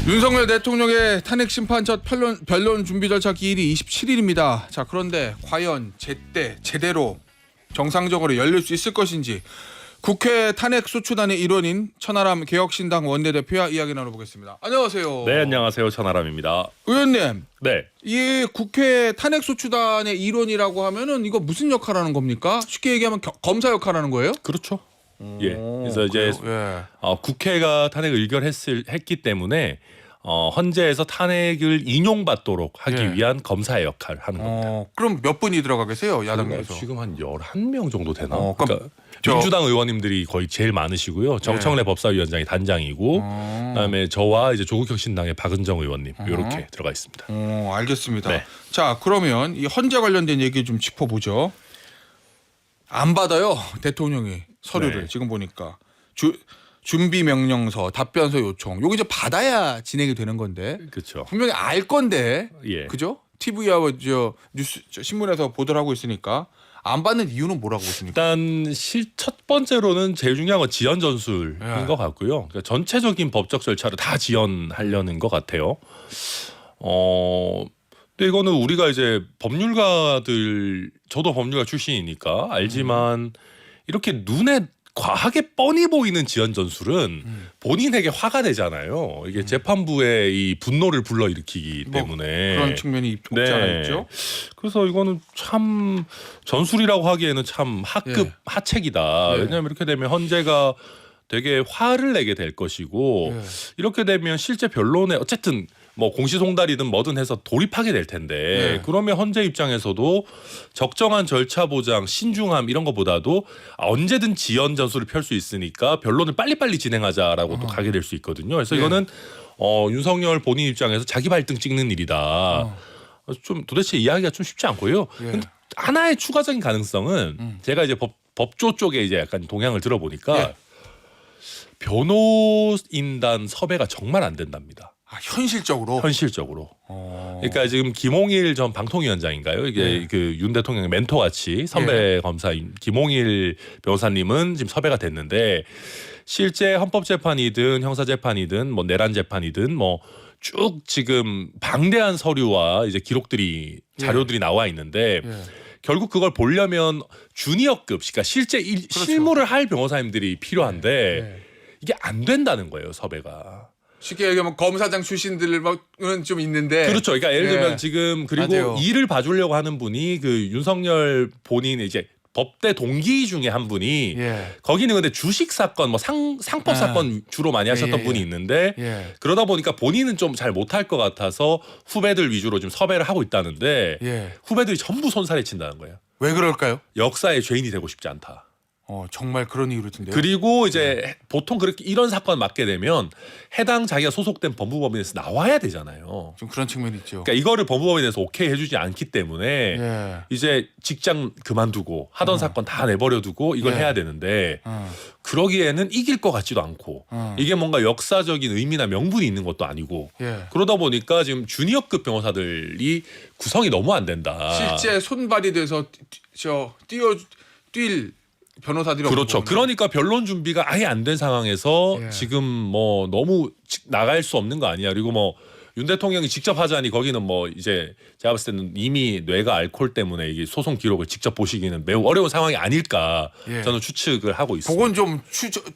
윤석열 대통령의 탄핵 심판 첫 변론 준비 절차 기일이 27일입니다. 자, 그런데 과연 제대로 정상적으로 열릴 수 있을 것인지 국회 탄핵 소추단의 일원인 천하람 개혁신당 원내대표와 이야기 나눠보겠습니다. 안녕하세요. 네, 안녕하세요. 천하람입니다. 의원님, 네. 이 국회 탄핵 소추단의 일원이라고 하면은 이거 무슨 역할하는 겁니까? 쉽게 얘기하면 검사 역할하는 거예요? 그렇죠. 예. 그래서 이제 예. 국회가 탄핵을 의결했기 때문에 헌재에서 탄핵을 인용받도록 하기 예. 위한 검사의 역할을 하는 겁니다. 그럼 몇 분이 들어가 계세요? 야당에서. 지금 한 11명 정도 되나? 그러니까 민주당 의원님들이 거의 제일 많으시고요. 정청래 법사위원장이 단장이고 그다음에 저와 이제 조국혁신당의 박은정 의원님 이렇게 들어가 있습니다. 알겠습니다. 네. 자, 그러면 이 헌재 관련된 얘기 좀 짚어보죠. 안 받아요, 대통령이 서류를. 네. 지금 보니까 준비 명령서, 답변서 요청. 요거 이제 받아야 진행이 되는 건데 그렇죠. 분명히 알 건데, 예. 그죠? TV와 뉴스 신문에서 보도를 하고 있으니까 안 받는 이유는 뭐라고 보십니까? 일단 첫 번째로는 제일 중요한 건 지연 전술인 예. 것 같고요. 그러니까 전체적인 법적 절차를 다 지연하려는 것 같아요. 근데 이거는 우리가 이제 법률가들, 저도 법률가 출신이니까 알지만 이렇게 눈에 과하게 뻔히 보이는 지연 전술은 본인에게 화가 되잖아요. 이게 재판부의 이 분노를 불러일으키기 때문에 그런 측면이 없지 않아 있죠. 그래서 이거는 참 전술이라고 하기에는 참 하급 예. 하책이다. 예. 왜냐하면 이렇게 되면 헌재가 되게 화를 내게 될 것이고 예. 이렇게 되면 실제 변론에 어쨌든 뭐 공시송달이든 뭐든 해서 돌입하게 될 텐데 네. 그러면 헌재 입장에서도 적정한 절차 보장, 신중함 이런 것보다도 언제든 지연 전술을 펼 수 있으니까 변론을 빨리빨리 진행하자라고 또 가게 될 수 있거든요. 그래서 네. 이거는 윤석열 본인 입장에서 자기 발등 찍는 일이다. 좀 도대체 이해하기가 좀 쉽지 않고요. 예. 근데 하나의 추가적인 가능성은 제가 이제 법조 쪽에 이제 약간 동향을 들어보니까 예. 변호인단 섭외가 정말 안 된답니다. 현실적으로. 현실적으로. 그러니까 지금 김홍일 전 방통위원장인가요? 이게 네. 그 윤 대통령의 멘토같이 선배 검사인 김홍일 변호사님은 지금 섭외가 됐는데 실제 헌법재판이든 형사재판이든 뭐 내란 재판이든 뭐 쭉 지금 방대한 서류와 이제 기록들이 자료들이 나와 있는데 예. 결국 그걸 보려면 주니어급, 그러니까 실제 실무를 할 변호사님들이 필요한데 예. 이게 안 된다는 거예요, 섭외가. 쉽게 얘기하면 검사장 출신들은 좀 있는데. 그렇죠. 그러니까 예를 들면 예. 지금 그리고 맞아요. 일을 봐주려고 하는 분이 그 윤석열 본인 이제 법대 동기 중에 한 분이 예. 거기는 근데 주식 사건, 뭐 상법 사건 주로 많이 하셨던 예. 분이 있는데 예. 그러다 보니까 본인은 좀 잘 못할 것 같아서 후배들 위주로 지금 섭외를 하고 있다는데 예. 후배들이 전부 손살에 친다는 거예요. 왜 그럴까요? 역사의 죄인이 되고 싶지 않다. 정말 그런 이유로 든데요. 그리고 이제 보통 그렇게 이런 사건 맡게 되면 해당 자기가 소속된 법무법인에서 나와야 되잖아요. 좀 그런 측면이 있죠. 그러니까 이거를 법무법인에서 오케이 해주지 않기 때문에 예. 이제 직장 그만두고 하던 사건 다 내버려두고 이걸 예. 해야 되는데 어. 그러기에는 이길 것 같지도 않고 이게 뭔가 역사적인 의미나 명분이 있는 것도 아니고 예. 그러다 보니까 지금 주니어급 변호사들이 구성이 너무 안 된다. 실제 손발이 돼서 뛸 변호사들이 그렇죠. 없는 그러니까 변론 준비가 아예 안 된 상황에서 예. 지금 뭐 너무 나갈 수 없는 거 아니야. 그리고 뭐 윤 대통령이 직접 하자니 거기는 뭐 이제 제가 봤을 때는 이미 뇌가 알코올 때문에 이게 소송 기록을 직접 보시기는 매우 어려운 상황이 아닐까 예. 저는 추측을 하고 있습니다. 그건 좀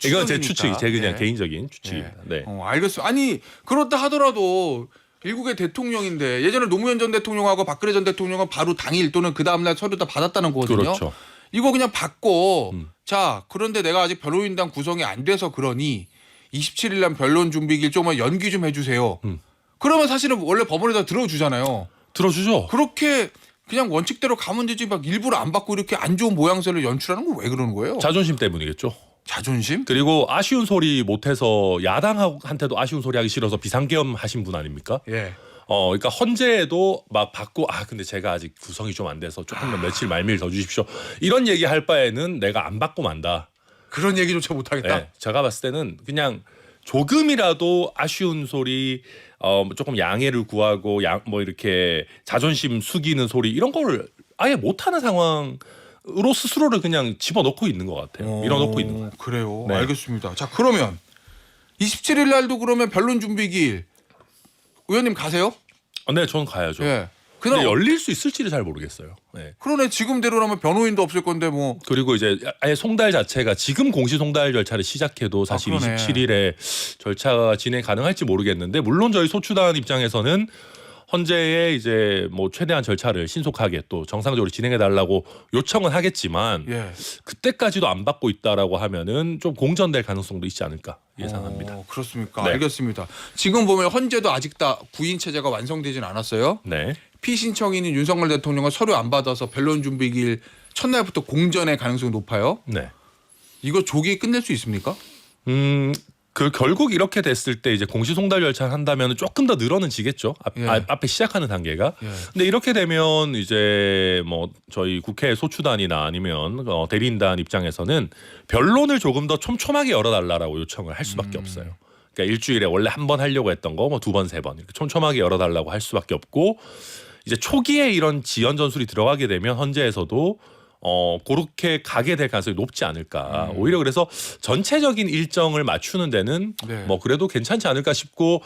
이건 제 추정이니까. 추측이 제 그냥 예. 개인적인 추측입니다. 네. 알겠어요. 아니 그렇다 하더라도 일국의 대통령인데 예전에 노무현 전 대통령하고 박근혜 전 대통령은 바로 당일 또는 그 다음날 서류 다 받았다는 거거든요. 그렇죠. 이거 그냥 받고 자 그런데 내가 아직 변호인단 구성이 안 돼서 그러니 27일 날 변론 준비길 조금만 연기 좀 해주세요. 그러면 사실은 원래 법원에다 들어주잖아요. 들어주죠. 그렇게 그냥 원칙대로 가면 되지 막 일부러 안 받고 이렇게 안 좋은 모양새를 연출하는 건 왜 그러는 거예요? 자존심 때문이겠죠. 자존심? 그리고 아쉬운 소리 못해서 야당한테도 아쉬운 소리 하기 싫어서 비상계엄 하신 분 아닙니까? 예. 그러니까 헌재에도 막 받고 근데 제가 아직 구성이 좀 안 돼서 조금만 며칠 말미를 더 주십시오. 이런 얘기 할 바에는 내가 안 받고 만다. 그런 얘기조차 못하겠다. 네, 제가 봤을 때는 그냥 조금이라도 아쉬운 소리, 조금 양해를 구하고 뭐 이렇게 자존심 숙이는 소리 이런 거를 아예 못하는 상황으로 스스로를 그냥 집어넣고 있는 것 같아요. 밀어넣고 있는 것 같아요. 그래요. 네. 알겠습니다. 자 그러면 27일 날도 그러면 변론 준비기일 의원님 가세요? 네, 저는 가야죠. 예. 근데 그날 열릴 수 있을지를 잘 모르겠어요. 네. 그러네 지금대로라면 변호인도 없을 건데 뭐. 그리고 이제 아예 송달 자체가 지금 공시 송달 절차를 시작해도 사실 그러네. 27일에 절차가 진행 가능할지 모르겠는데 물론 저희 소추단 입장에서는 헌재에 이제 뭐 최대한 절차를 신속하게 또 정상적으로 진행해 달라고 요청은 하겠지만 예. 그때까지도 안 받고 있다라고 하면은 좀 공전될 가능성도 있지 않을까 예상합니다. 그렇습니까? 네. 알겠습니다. 지금 보면 헌재도 아직 다 구인 체제가 완성되진 않았어요. 네. 피신청인인 윤석열 대통령은 서류 안 받아서 변론 준비일 첫날부터 공전의 가능성이 높아요. 네. 이거 조기에 끝낼 수 있습니까? 그 결국 이렇게 됐을 때 이제 공시 송달 절차를 한다면 조금 더 늘어지겠죠. 예. 앞에 시작하는 단계가. 예. 근데 이렇게 되면 이제 뭐 저희 국회 소추단이나 아니면 대리인단 입장에서는 변론을 조금 더 촘촘하게 열어달라라고 요청을 할 수밖에 없어요. 그러니까 일주일에 원래 한 번 하려고 했던 거 뭐 두 번, 세 번 이렇게 촘촘하게 열어달라고 할 수밖에 없고 이제 초기에 이런 지연 전술이 들어가게 되면 헌재에서도 그렇게 가게 될 가능성이 높지 않을까. 오히려 그래서 전체적인 일정을 맞추는 데는 네. 뭐 그래도 괜찮지 않을까 싶고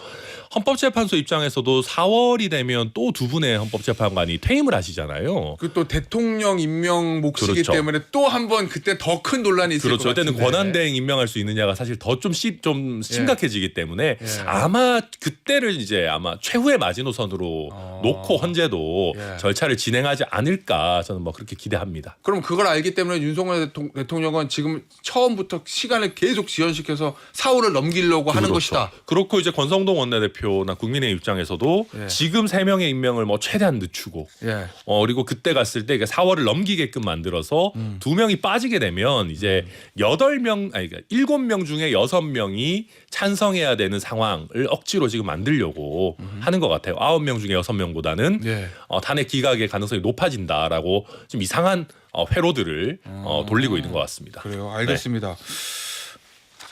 헌법재판소 입장에서도 4월이 되면 또 두 분의 헌법재판관이 퇴임을 하시잖아요. 그 또 대통령 임명 몫이기 그렇죠. 때문에 또 한 번 그때 더 큰 논란이 있을 그렇죠. 것 그때는 같은데. 권한대행 임명할 수 있느냐가 사실 더 좀 심각해지기 때문에 예. 아마 그때를 이제 아마 최후의 마지노선으로 놓고 헌재도 예. 절차를 진행하지 않을까 저는 뭐 그렇게 기대합니다. 그럼 그걸 알기 때문에 윤석열 대통령은 지금 처음부터 시간을 계속 지연시켜서 4월을 넘기려고 하는 그렇죠. 것이다. 그렇고 이제 권성동 원내대표나 국민의힘 입장에서도 예. 지금 3명의 임명을 뭐 최대한 늦추고 예. 그리고 그때 갔을 때 4월을 넘기게끔 만들어서 2명이 빠지게 되면 이제 7명 중에 6명이 찬성해야 되는 상황을 억지로 지금 만들려고 하는 것 같아요. 9명 중에 6명보다는 예. 탄핵 기각의 가능성이 높아진다라고 좀 이상한 회로들을 돌리고 있는 것 같습니다. 그래요. 알겠습니다.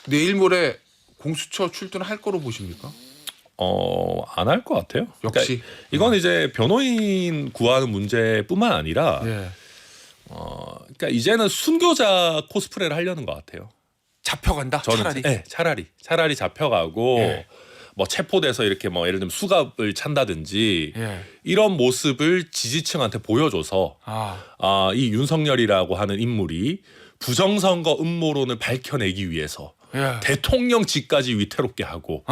내일 모레 공수처 출두할 거로 보십니까? 안 할 것 같아요. 역시. 그러니까 이건 이제 변호인 구하는 문제뿐만 아니라 예. 그러니까 이제는 순교자 코스프레를 하려는 것 같아요. 잡혀간다. 저는 차라리. 차라리 잡혀가고 예. 뭐 체포돼서 이렇게 뭐 예를 들면 수갑을 찬다든지 예. 이런 모습을 지지층한테 보여줘서 이 윤석열이라고 하는 인물이 부정선거 음모론을 밝혀내기 위해서 예. 대통령직까지 위태롭게 하고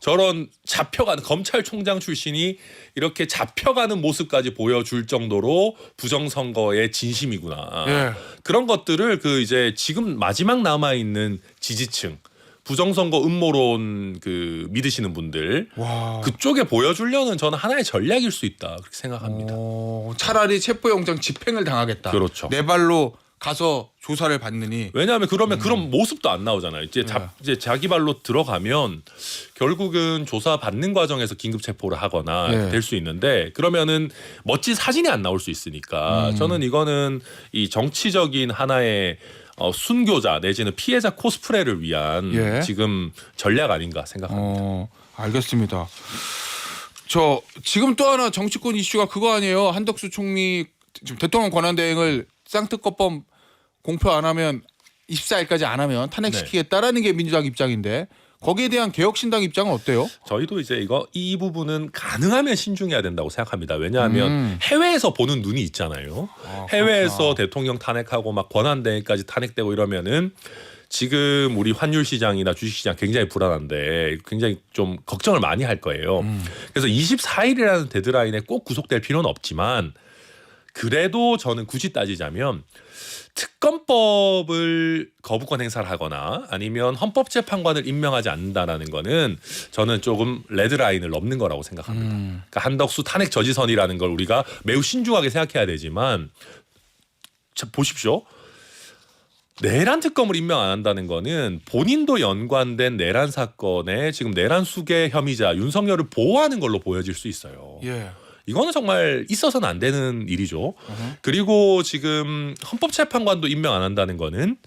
저런 잡혀가는 검찰총장 출신이 이렇게 잡혀가는 모습까지 보여줄 정도로 부정선거의 진심이구나. 예. 그런 것들을 그 이제 지금 마지막 남아 있는 지지층 부정선거 음모론 그 믿으시는 분들 와. 그쪽에 보여주려는 저는 하나의 전략일 수 있다 그렇게 생각합니다. 차라리 체포영장 집행을 당하겠다. 그렇죠. 내 발로 가서 조사를 받느니. 왜냐하면 그러면 그런 모습도 안 나오잖아요. 이제 자기 발로 들어가면 결국은 조사 받는 과정에서 긴급 체포를 하거나 될 수 있는데 그러면은 멋진 사진이 안 나올 수 있으니까 저는 이거는 이 정치적인 하나의 순교자 내지는 피해자 코스프레를 위한 지금 전략 아닌가 생각합니다. 알겠습니다. 저 지금 또 하나 정치권 이슈가 그거 아니에요? 한덕수 총리 지금 대통령 권한대행을 쌍특검법 공표 안 하면 24일까지 안 하면 탄핵시키겠다라는 게 민주당 입장인데 거기에 대한 개혁신당 입장은 어때요? 저희도 이제 이 부분은 가능하면 신중해야 된다고 생각합니다. 왜냐하면 해외에서 보는 눈이 있잖아요. 해외에서 그렇구나. 대통령 탄핵하고 막 권한대행까지 탄핵되고 이러면은 지금 우리 환율 시장이나 주식 시장 굉장히 불안한데 굉장히 좀 걱정을 많이 할 거예요. 그래서 24일이라는 데드라인에 꼭 구속될 필요는 없지만 그래도 저는 굳이 따지자면 특검법을 거부권 행사를 하거나 아니면 헌법재판관을 임명하지 않는다라는 거는 저는 조금 레드라인을 넘는 거라고 생각합니다. 그러니까 한덕수 탄핵 저지선이라는 걸 우리가 매우 신중하게 생각해야 되지만 자, 보십시오. 내란 특검을 임명 안 한다는 거는 본인도 연관된 내란 사건에 지금 내란 수괴 혐의자 윤석열을 보호하는 걸로 보여질 수 있어요. 예. 이거는 정말 있어서는 안 되는 일이죠. 그리고 지금 헌법재판관도 임명 안 한다는 거는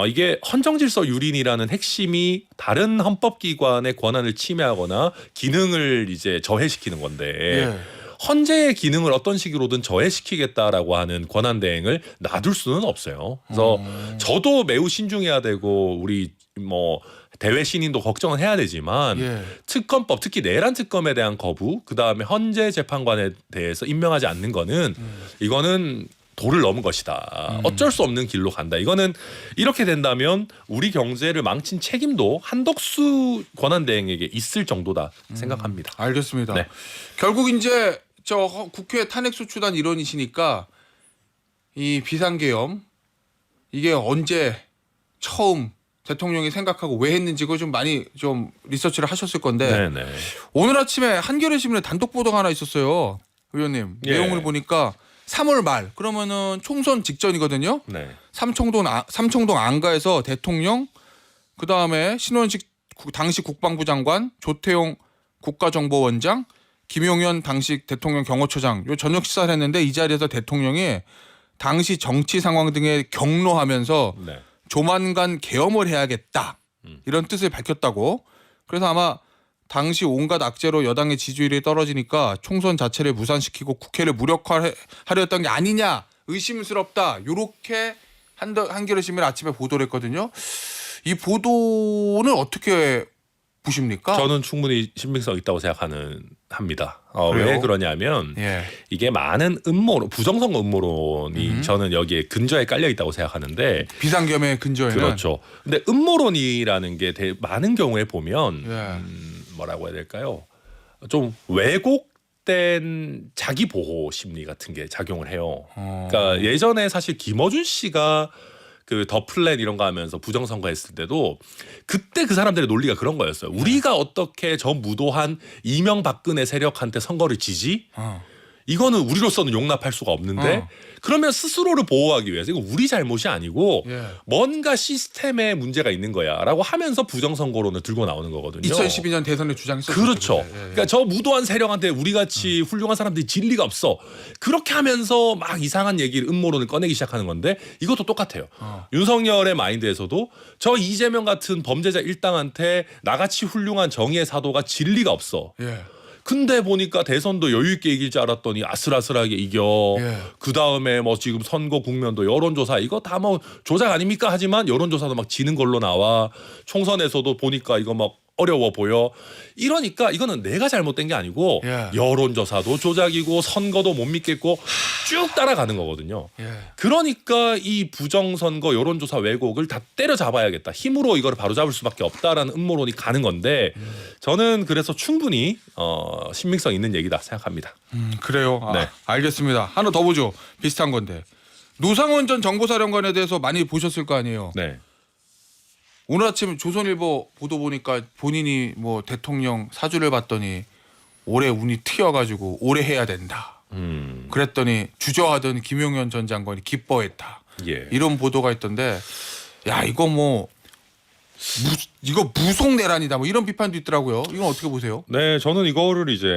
이게 헌정질서 유린이라는 핵심이 다른 헌법기관의 권한을 침해하거나 기능을 이제 저해시키는 건데 헌재의 기능을 어떤 식으로든 저해시키겠다라고 하는 권한대행을 놔둘 수는 없어요. 그래서 저도 매우 신중해야 되고 우리 뭐 대외 신인도 걱정은 해야 되지만 예. 특검법 특히 내란 특검에 대한 거부 그다음에 헌재 재판관에 대해서 임명하지 않는 거는 이거는 도를 넘은 것이다. 어쩔 수 없는 길로 간다. 이거는 이렇게 된다면 우리 경제를 망친 책임도 한덕수 권한대행에게 있을 정도다 생각합니다. 알겠습니다. 네. 결국 이제 저 국회 탄핵소추단 일원이시니까 이 비상계엄 이게 언제 처음 대통령이 생각하고 왜 했는지 그거 좀 많이 좀 리서치를 하셨을 건데 네네. 오늘 아침에 한겨레 신문에 단독 보도가 하나 있었어요. 의원님 예. 내용을 보니까 3월 말 그러면은 총선 직전이거든요. 네. 삼청동 안가에서 대통령 그다음에 신원식 당시 국방부 장관 조태용 국가정보원장 김용현 당시 대통령 경호처장 요 저녁 식사를 했는데 이 자리에서 대통령이 당시 정치 상황 등에 격노하면서 네. 조만간 계엄을 해야겠다 이런 뜻을 밝혔다고. 그래서 아마 당시 온갖 악재로 여당의 지지율이 떨어지니까 총선 자체를 무산시키고 국회를 무력화하려 했던 게 아니냐 의심스럽다 요렇게 한겨레 신문이 아침에 보도를 했거든요. 이 보도는 어떻게 보십니까? 저는 충분히 신빙성 있다고 합니다. 그래요? 왜 그러냐면 예. 이게 많은 음모론, 부정선거 음모론이 저는 여기에 근저에 깔려 있다고 생각하는데 비상겸의 근저에는 그렇죠. 근데 음모론이라는 게 많은 경우에 보면 예. 뭐라고 해야 될까요? 좀 왜곡된 자기 보호 심리 같은 게 작용을 해요. 그러니까 예전에 사실 김어준 씨가 그 더 플랜 이런 거 하면서 부정선거 했을 때도 그때 그 사람들의 논리가 그런 거였어요. 우리가 어떻게 저 무도한 이명박근혜 세력한테 선거를 지지? 이거는 우리로서는 용납할 수가 없는데 그러면 스스로를 보호하기 위해서 이거 우리 잘못이 아니고 예. 뭔가 시스템에 문제가 있는 거야라고 하면서 부정선거론을 들고 나오는 거거든요. 2012년 대선에 주장했었죠. 그렇죠. 그때. 예. 그러니까 저 무도한 세력한테 우리 같이 훌륭한 사람들이 질 리가 없어. 그렇게 하면서 막 이상한 얘기를 음모론을 꺼내기 시작하는 건데 이것도 똑같아요. 윤석열의 마인드에서도 저 이재명 같은 범죄자 일당한테 나같이 훌륭한 정의의 사도가 질 리가 없어. 예. 근데 보니까 대선도 여유 있게 이길 줄 알았더니 아슬아슬하게 이겨. 예. 그 다음에 뭐 지금 선거 국면도 여론조사 이거 다 뭐 조작 아닙니까? 하지만 여론조사도 막 지는 걸로 나와. 총선에서도 보니까 이거 막 어려워 보여. 이러니까 이거는 내가 잘못된 게 아니고 예. 여론조사도 조작이고 선거도 못 믿겠고 쭉 따라가는 거거든요. 예. 그러니까 이 부정선거 여론조사 왜곡을 다 때려잡아야겠다. 힘으로 이걸 바로잡을 수밖에 없다라는 음모론이 가는 건데 저는 그래서 충분히 신빙성 있는 얘기다 생각합니다. 그래요. 네. 알겠습니다. 하나 더 보죠. 비슷한 건데 노상원 전 정보사령관에 대해서 많이 보셨을 거 아니에요. 네. 오늘 아침 조선일보 보도 보니까 본인이 뭐 대통령 사주를 봤더니 올해 운이 트여가지고 올해 해야 된다. 그랬더니 주저하던 김용현 전 장관이 기뻐했다. 예. 이런 보도가 있던데 야 이거 뭐 이거 무속 내란이다 뭐 이런 비판도 있더라고요. 이건 어떻게 보세요? 네, 저는 이거를 이제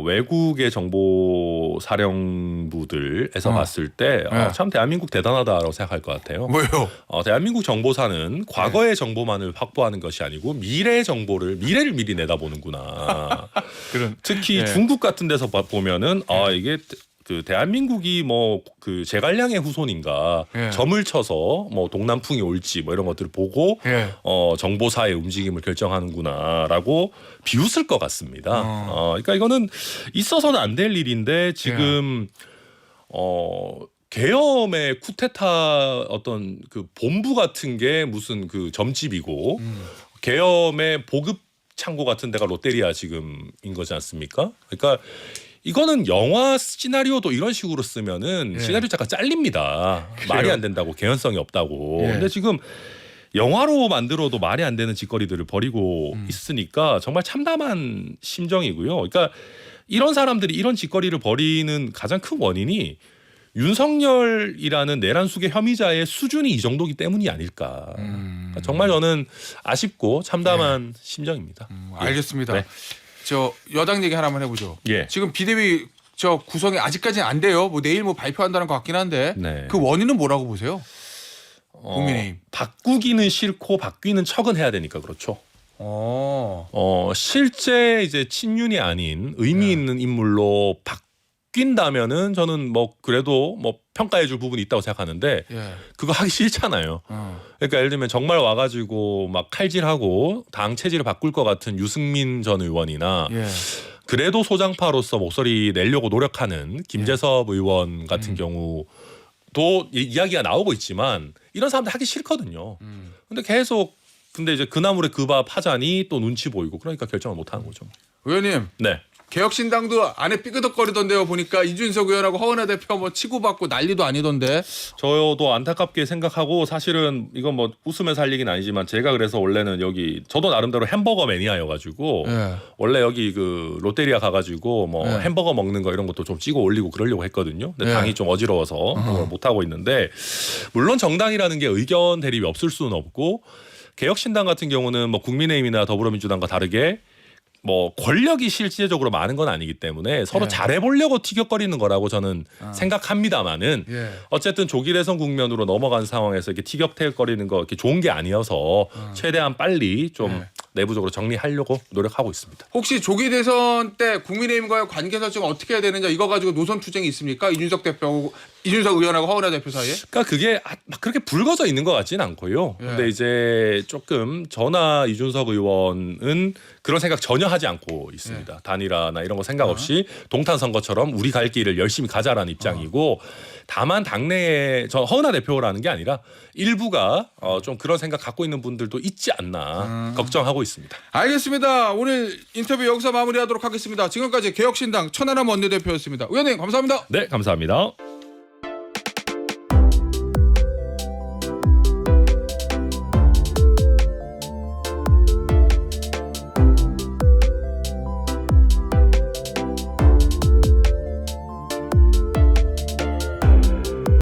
외국의 정보 사령부들에서 봤을 때 참 대한민국 대단하다라고 생각할 것 같아요. 뭐요? 대한민국 정보사는 과거의 정보만을 확보하는 것이 아니고 미래의 정보를 미래를 미리 내다보는구나. 그런 특히 네. 중국 같은 데서 보면은 이게 그 대한민국이 뭐 그 제갈량의 후손인가 예. 점을 쳐서 뭐 동남풍이 올지 뭐 이런 것들을 보고 예. 정보사의 움직임을 결정하는구나라고 비웃을 것 같습니다. 그러니까 이거는 있어서는 안 될 일인데 지금 계엄의 쿠데타 어떤 그 본부 같은 게 무슨 그 점집이고 계엄의 보급 창고 같은 데가 롯데리아 지금인 거지 않습니까? 그러니까 이거는 영화 시나리오도 이런 식으로 쓰면은 예. 시나리오 작가 잘립니다. 그래요? 말이 안 된다고 개연성이 없다고. 예. 근데 지금 영화로 만들어도 말이 안 되는 짓거리들을 벌이고 있으니까 정말 참담한 심정이고요. 그러니까 이런 사람들이 이런 짓거리를 벌이는 가장 큰 원인이 윤석열이라는 내란 수계 혐의자의 수준이 이 정도기 때문이 아닐까. 그러니까 정말 저는 아쉽고 참담한 심정입니다. 알겠습니다. 네. 저 여당 얘기 하나만 해보죠. 예. 지금 비대위 저 구성이 아직까지는 안 돼요. 뭐 내일 뭐 발표한다는 것 같긴 한데 네. 그 원인은 뭐라고 보세요? 국민의힘. 바꾸기는 싫고 바뀌는 척은 해야 되니까 그렇죠. 실제 이제 친윤이 아닌 의미 있는 인물로 바뀐다면은 저는 뭐 그래도 뭐 평가해줄 부분이 있다고 생각하는데 예. 그거 하기 싫잖아요. 그러니까 예를 들면 정말 와가지고 막 칼질하고 당 체질을 바꿀 것 같은 유승민 전 의원이나 예. 그래도 소장파로서 목소리 내려고 노력하는 김재섭 의원 같은 경우도 이야기가 나오고 있지만 이런 사람들 하기 싫거든요. 근데 계속 근데 이제 그나물에 그 밥 하자니 또 눈치 보이고 그러니까 결정을 못 하는 거죠. 의원님. 네. 개혁신당도 안에 삐그덕거리던데요. 보니까 이준석 의원하고 허은하 대표 뭐 치고받고 난리도 아니던데. 저도 안타깝게 생각하고 사실은 이건 뭐 웃으면서 할 얘기는 아니지만 제가 그래서 원래는 여기 저도 나름대로 햄버거 매니아여가지고 예. 원래 여기 그 롯데리아 가가지고 뭐 예. 햄버거 먹는 거 이런 것도 좀 찍어 올리고 그러려고 했거든요. 근데 예. 당이 좀 어지러워서 그걸 못 하고 있는데 물론 정당이라는 게 의견 대립이 없을 수는 없고 개혁신당 같은 경우는 뭐 국민의힘이나 더불어민주당과 다르게 뭐 권력이 실질적으로 많은 건 아니기 때문에 서로 예. 잘해보려고 티격거리는 거라고 저는 생각합니다만은 예. 어쨌든 조기 대선 국면으로 넘어간 상황에서 이렇게 티격태격거리는 거 이렇게 좋은 게 아니어서 최대한 빨리 좀 예. 내부적으로 정리하려고 노력하고 있습니다. 혹시 조기 대선 때 국민의힘과의 관계 설정 어떻게 해야 되느냐 이거 가지고 노선 투쟁이 있습니까? 이준석 의원하고 허은하 대표 사이에? 그러니까 그게 막 그렇게 불거져 있는 것 같지는 않고요. 예. 근데 이제 조금 저나 이준석 의원은 그런 생각 전혀 하지 않고 있습니다. 단일화나 이런 거 생각 없이 동탄 선거처럼 우리 갈 길을 열심히 가자라는 입장이고 다만 당내에 저 허은하 대표라는 게 아니라 일부가 좀 그런 생각 갖고 있는 분들도 있지 않나 걱정하고 있습니다. 알겠습니다. 오늘 인터뷰 여기서 마무리하도록 하겠습니다. 지금까지 개혁신당 천하람 원내대표였습니다. 의원님 감사합니다. 네, 감사합니다.